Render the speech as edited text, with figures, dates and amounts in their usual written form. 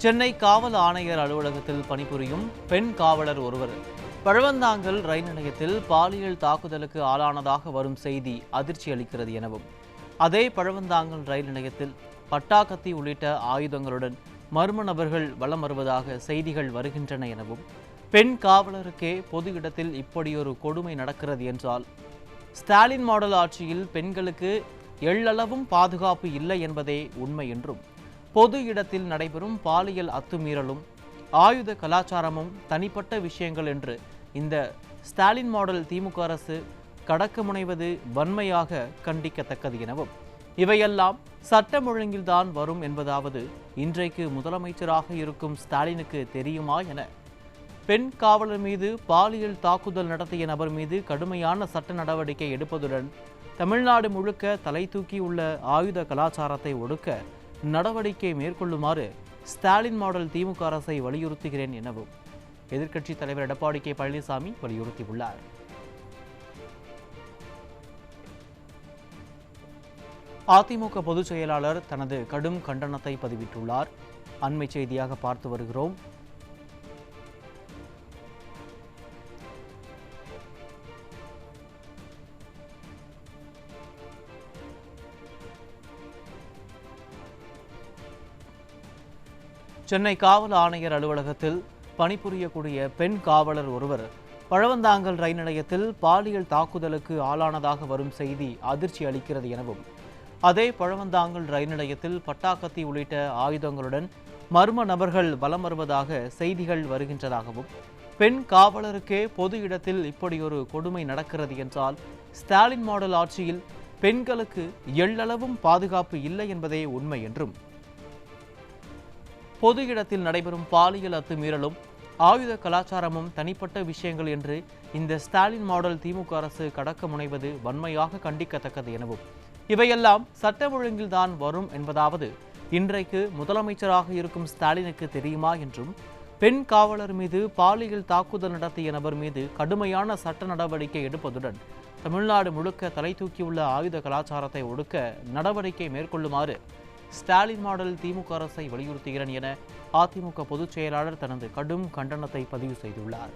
சென்னை காவல் ஆணையர் அலுவலகத்தில் பணிபுரியும் பெண் காவலர் ஒருவர் பழவந்தாங்கல் ரயில் நிலையத்தில் பாலியல் தாக்குதலுக்கு ஆளானதாக வரும் செய்தி அதிர்ச்சி அளிக்கிறது எனவும், அதே பழவந்தாங்கல் ரயில் நிலையத்தில் பட்டாக்கத்தி உள்ளிட்ட ஆயுதங்களுடன் மர்ம நபர்கள் வலம் வருவதாக செய்திகள் வருகின்றன எனவும், பெண் காவலருக்கே பொது இடத்தில் இப்படியொரு கொடுமை நடக்கிறது என்றால் ஸ்டாலின் மாடல் ஆட்சியில் பெண்களுக்கு எள்ளளவும் பாதுகாப்பு இல்லை என்பதே உண்மை என்றும், பொது இடத்தில் நடைபெறும் பாலியல் அத்துமீறலும் ஆயுத கலாச்சாரமும் தனிப்பட்ட விஷயங்கள் என்று இந்த ஸ்டாலின் மாடல் திமுக அரசு கடக்க முனைவது வன்மையாக கண்டிக்கத்தக்கது எனவும், இவையெல்லாம் சட்டம் ஒழுங்கில்தான் வரும் என்பதாவது இன்றைக்கு முதலமைச்சராக இருக்கும் ஸ்டாலினுக்கு தெரியுமா என பெண் காவலர் மீது பாலியல் தாக்குதல் நடத்திய நபர் மீது கடுமையான சட்ட நடவடிக்கை எடுப்பதுடன் தமிழ்நாடு முழுக்க தலை தூக்கியுள்ள ஆயுத கலாச்சாரத்தை ஒடுக்க நடவடிக்கை மேற்கொள்ளுமாறு ஸ்டாலின் மாடல் திமுக அரசை வலியுறுத்துகிறேன் எனவும் எதிர்க்கட்சித் தலைவர் எடப்பாடி கே பழனிசாமி வலியுறுத்தியுள்ளார். அதிமுக பொதுச் செயலாளர் தனது கடும் கண்டனத்தை பதிவிட்டுள்ளார். அண்மை செய்தியாக பார்த்து வருகிறோம். சென்னை காவல் ஆணையர் அலுவலகத்தில் பணிபுரியக்கூடிய பெண் காவலர் ஒருவர் பழவந்தாங்கல் ரயில் நிலையத்தில் பாலியல் தாக்குதலுக்கு ஆளானதாக வரும் செய்தி அதிர்ச்சி அளிக்கிறது எனவும், அதே பழவந்தாங்கல் ரயில் நிலையத்தில் பட்டாக்கத்தி உள்ளிட்ட ஆயுதங்களுடன் மர்ம நபர்கள் வலம் வருவதாக செய்திகள் வருகின்றதாகவும், பெண் காவலருக்கே பொது இடத்தில் இப்படியொரு கொடுமை நடக்கிறது என்றால் ஸ்டாலின் மாடல் ஆட்சியில் பெண்களுக்கு எள்ளளவும் பாதுகாப்பு இல்லை என்பதே உண்மை என்றும், பொது இடத்தில் நடைபெறும் பாலியல் அத்துமீறலும் ஆயுத கலாச்சாரமும் தனிப்பட்ட விஷயங்கள் என்று இந்த ஸ்டாலின் மாடல் திமுக அரசு கடக்க முனைவது வன்மையாக கண்டிக்கத்தக்கது எனவும், இவையெல்லாம் சட்ட ஒழுங்கில்தான் வரும் என்பதாவது இன்றைக்கு முதலமைச்சராக இருக்கும் ஸ்டாலினுக்கு தெரியுமா என்றும், பெண் காவலர் மீது பாலியல் தாக்குதல் நடத்திய நபர் மீது கடுமையான சட்ட நடவடிக்கை எடுப்பதுடன் தமிழ்நாடு முழுக்க தலை தூக்கியுள்ள ஆயுத கலாச்சாரத்தை ஒடுக்க நடவடிக்கை மேற்கொள்ளுமாறு ஸ்டாலின் மாடல் திமுக அரசை வலியுறுத்துகிறேன் என அதிமுக பொதுச் செயலாளர் தனது கடும் கண்டனத்தை பதிவு செய்துள்ளார்.